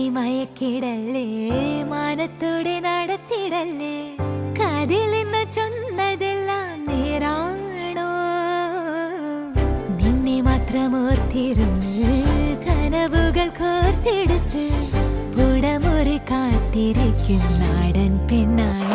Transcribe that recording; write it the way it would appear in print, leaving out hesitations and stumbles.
മയക്കി മയക്കിടല്ലേ മാനത്തോടെ നടത്തിടല്ലേ കതിലെന്ന് ചൊന്നതെല്ലാം നേരാണോ നിന്നെ മാത്രം ഓർത്തിരുന്ന് കനവുകൾ കോർത്തെടുത്ത് പുടമുറി കാത്തിരിക്കും നാടൻ പെണ്ണായി